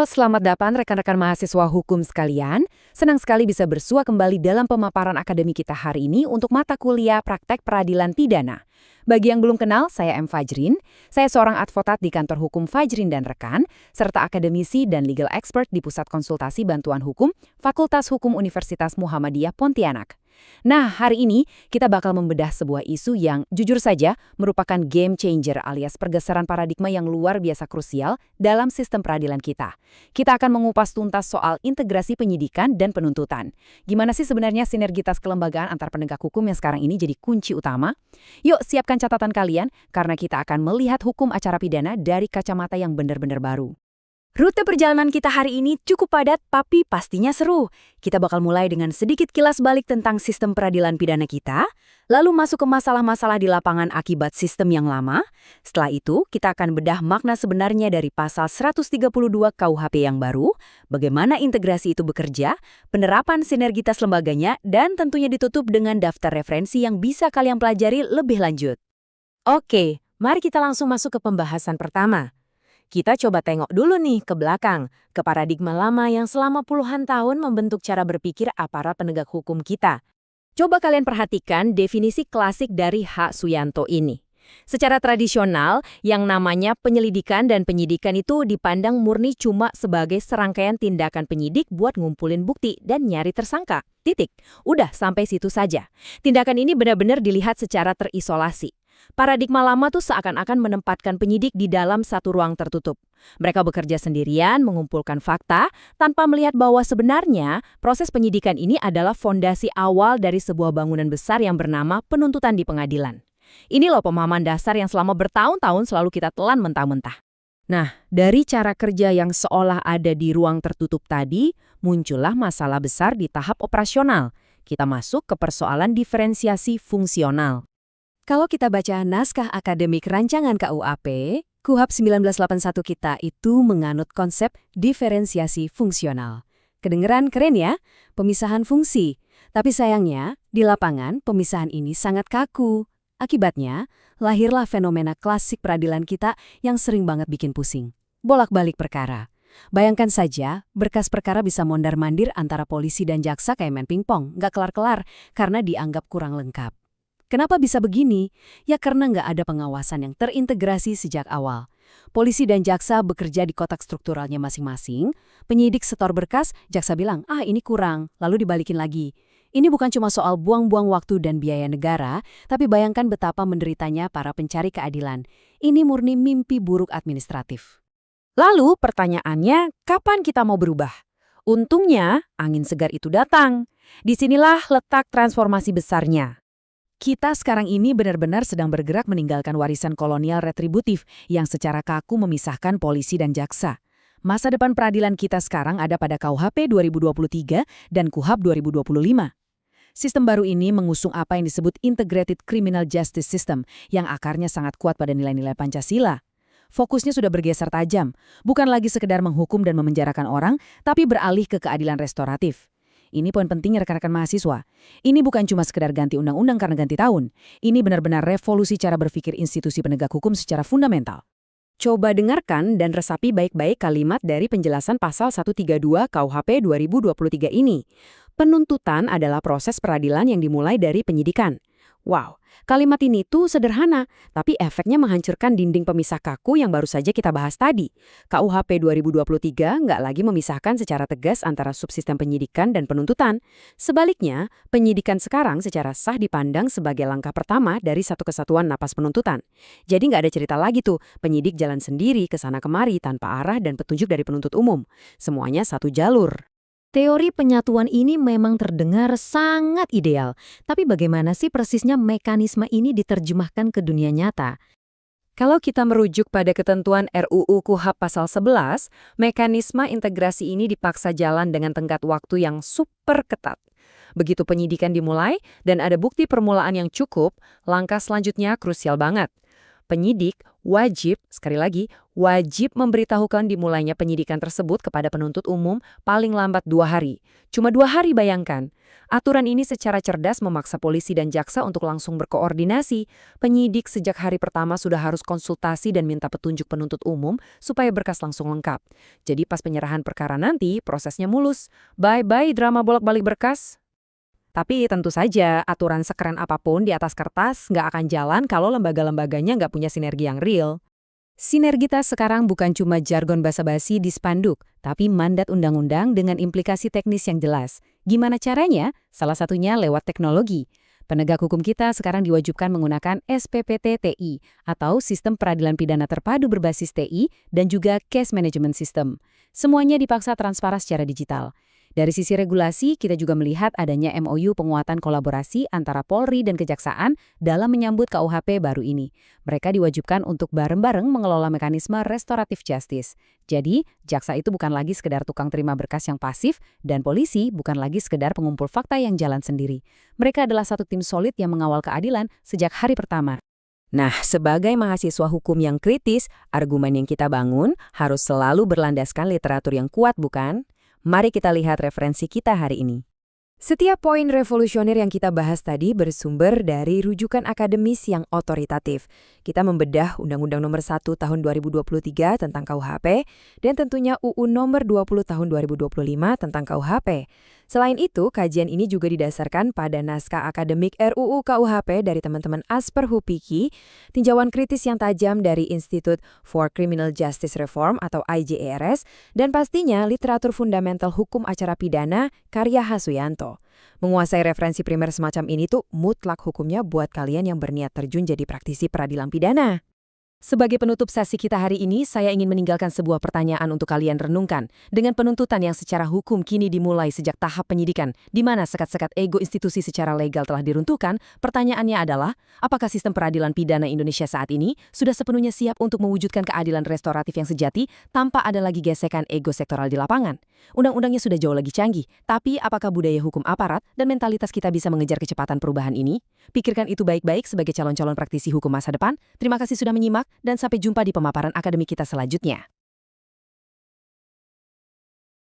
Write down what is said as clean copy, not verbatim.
Halo, selamat datang rekan-rekan mahasiswa hukum sekalian. Senang sekali bisa bersua kembali dalam pemaparan akademi kita hari ini untuk mata kuliah praktek peradilan pidana. Bagi yang belum kenal, saya M. Fajrin. Saya seorang advokat di kantor hukum Fajrin dan Rekan, serta akademisi dan legal expert di Pusat Konsultasi Bantuan Hukum, Fakultas Hukum Universitas Muhammadiyah Pontianak. Nah, hari ini kita bakal membedah sebuah isu yang jujur saja merupakan game changer alias pergeseran paradigma yang luar biasa krusial dalam sistem peradilan kita. Kita akan mengupas tuntas soal integrasi penyidikan dan penuntutan. Gimana sih sebenarnya sinergitas kelembagaan antar penegak hukum yang sekarang ini jadi kunci utama? Yuk, siapkan catatan kalian karena kita akan melihat hukum acara pidana dari kacamata yang benar-benar baru. Rute perjalanan kita hari ini cukup padat, tapi pastinya seru. Kita bakal mulai dengan sedikit kilas balik tentang sistem peradilan pidana kita, lalu masuk ke masalah-masalah di lapangan akibat sistem yang lama. Setelah itu, kita akan bedah makna sebenarnya dari pasal 132 KUHP yang baru, bagaimana integrasi itu bekerja, penerapan sinergitas lembaganya, dan tentunya ditutup dengan daftar referensi yang bisa kalian pelajari lebih lanjut. Oke, mari kita langsung masuk ke pembahasan pertama. Kita coba tengok dulu nih ke belakang, ke paradigma lama yang selama puluhan tahun membentuk cara berpikir aparat penegak hukum kita. Coba kalian perhatikan definisi klasik dari H. Suyanto ini. Secara tradisional, yang namanya penyelidikan dan penyidikan itu dipandang murni cuma sebagai serangkaian tindakan penyidik buat ngumpulin bukti dan nyari tersangka. Titik. Udah, sampai situ saja. Tindakan ini benar-benar dilihat secara terisolasi. Paradigma lama tuh seakan-akan menempatkan penyidik di dalam satu ruang tertutup. Mereka bekerja sendirian, mengumpulkan fakta, tanpa melihat bahwa sebenarnya proses penyidikan ini adalah fondasi awal dari sebuah bangunan besar yang bernama penuntutan di pengadilan. Ini loh pemahaman dasar yang selama bertahun-tahun selalu kita telan mentah-mentah. Nah, dari cara kerja yang seolah ada di ruang tertutup tadi, muncullah masalah besar di tahap operasional. Kita masuk ke persoalan diferensiasi fungsional. Kalau kita baca naskah akademik rancangan KUAP, KUHP 1981 kita itu menganut konsep diferensiasi fungsional. Kedengeran keren ya? Pemisahan fungsi. Tapi sayangnya, di lapangan pemisahan ini sangat kaku. Akibatnya, lahirlah fenomena klasik peradilan kita yang sering banget bikin pusing. Bolak-balik perkara. Bayangkan saja, berkas perkara bisa mondar-mandir antara polisi dan jaksa kayak main pingpong, nggak kelar-kelar karena dianggap kurang lengkap. Kenapa bisa begini? Ya karena nggak ada pengawasan yang terintegrasi sejak awal. Polisi dan jaksa bekerja di kotak strukturalnya masing-masing, penyidik setor berkas, jaksa bilang, ini kurang, lalu dibalikin lagi. Ini bukan cuma soal buang-buang waktu dan biaya negara, tapi bayangkan betapa menderitanya para pencari keadilan. Ini murni mimpi buruk administratif. Lalu pertanyaannya, kapan kita mau berubah? Untungnya, angin segar itu datang. Disinilah letak transformasi besarnya. Kita sekarang ini benar-benar sedang bergerak meninggalkan warisan kolonial retributif yang secara kaku memisahkan polisi dan jaksa. Masa depan peradilan kita sekarang ada pada KUHP 2023 dan KUHP 2025. Sistem baru ini mengusung apa yang disebut Integrated Criminal Justice System yang akarnya sangat kuat pada nilai-nilai Pancasila. Fokusnya sudah bergeser tajam, bukan lagi sekedar menghukum dan memenjarakan orang, tapi beralih ke keadilan restoratif. Ini poin pentingnya rekan-rekan mahasiswa. Ini bukan cuma sekedar ganti undang-undang karena ganti tahun. Ini benar-benar revolusi cara berpikir institusi penegak hukum secara fundamental. Coba dengarkan dan resapi baik-baik kalimat dari penjelasan pasal 132 KUHP 2023 ini. Penuntutan adalah proses peradilan yang dimulai dari penyidikan. Wow, kalimat ini tuh sederhana, tapi efeknya menghancurkan dinding pemisah kaku yang baru saja kita bahas tadi. KUHP 2023 nggak lagi memisahkan secara tegas antara subsistem penyidikan dan penuntutan. Sebaliknya, penyidikan sekarang secara sah dipandang sebagai langkah pertama dari satu kesatuan napas penuntutan. Jadi nggak ada cerita lagi tuh, penyidik jalan sendiri ke sana kemari tanpa arah dan petunjuk dari penuntut umum. Semuanya satu jalur. Teori penyatuan ini memang terdengar sangat ideal, tapi bagaimana sih persisnya mekanisme ini diterjemahkan ke dunia nyata? Kalau kita merujuk pada ketentuan RUU KUHP pasal 11, mekanisme integrasi ini dipaksa jalan dengan tenggat waktu yang super ketat. Begitu penyidikan dimulai dan ada bukti permulaan yang cukup, langkah selanjutnya krusial banget. Penyidik wajib, sekali lagi, wajib memberitahukan dimulainya penyidikan tersebut kepada penuntut umum paling lambat 2 hari. Cuma 2 hari bayangkan. Aturan ini secara cerdas memaksa polisi dan jaksa untuk langsung berkoordinasi. Penyidik sejak hari pertama sudah harus konsultasi dan minta petunjuk penuntut umum supaya berkas langsung lengkap. Jadi pas penyerahan perkara nanti, prosesnya mulus. Bye-bye drama bolak-balik berkas. Tapi tentu saja aturan sekeren apapun di atas kertas nggak akan jalan kalau lembaga-lembaganya nggak punya sinergi yang real. Sinergitas sekarang bukan cuma jargon basa-basi di spanduk, tapi mandat undang-undang dengan implikasi teknis yang jelas. Gimana caranya? Salah satunya lewat teknologi. Penegak hukum kita sekarang diwajibkan menggunakan SPPT-TI atau Sistem Peradilan Pidana Terpadu berbasis TI dan juga Case Management System. Semuanya dipaksa transparan secara digital. Dari sisi regulasi, kita juga melihat adanya MOU penguatan kolaborasi antara Polri dan Kejaksaan dalam menyambut KUHP baru ini. Mereka diwajibkan untuk bareng-bareng mengelola mekanisme restoratif justice. Jadi, jaksa itu bukan lagi sekedar tukang terima berkas yang pasif, dan polisi bukan lagi sekedar pengumpul fakta yang jalan sendiri. Mereka adalah satu tim solid yang mengawal keadilan sejak hari pertama. Nah, sebagai mahasiswa hukum yang kritis, argumen yang kita bangun harus selalu berlandaskan literatur yang kuat, bukan? Mari kita lihat referensi kita hari ini. Setiap poin revolusioner yang kita bahas tadi bersumber dari rujukan akademis yang otoritatif. Kita membedah Undang-Undang Nomor 1 Tahun 2023 tentang KUHP dan tentunya UU Nomor 20 Tahun 2025 tentang KUHP. Selain itu, kajian ini juga didasarkan pada naskah akademik RUU KUHP dari teman-teman Asper Hupiki, tinjauan kritis yang tajam dari Institute for Criminal Justice Reform atau IJRS, dan pastinya literatur fundamental hukum acara pidana karya H. Suyanto. Menguasai referensi primer semacam ini tuh mutlak hukumnya buat kalian yang berniat terjun jadi praktisi peradilan pidana. Sebagai penutup sesi kita hari ini, saya ingin meninggalkan sebuah pertanyaan untuk kalian renungkan. Dengan penuntutan yang secara hukum kini dimulai sejak tahap penyidikan, di mana sekat-sekat ego institusi secara legal telah diruntuhkan, pertanyaannya adalah, apakah sistem peradilan pidana Indonesia saat ini sudah sepenuhnya siap untuk mewujudkan keadilan restoratif yang sejati tanpa ada lagi gesekan ego sektoral di lapangan? Undang-undangnya sudah jauh lagi canggih, tapi apakah budaya hukum aparat dan mentalitas kita bisa mengejar kecepatan perubahan ini? Pikirkan itu baik-baik sebagai calon-calon praktisi hukum masa depan. Terima kasih sudah menyimak, dan sampai jumpa di pemaparan akademik kita selanjutnya.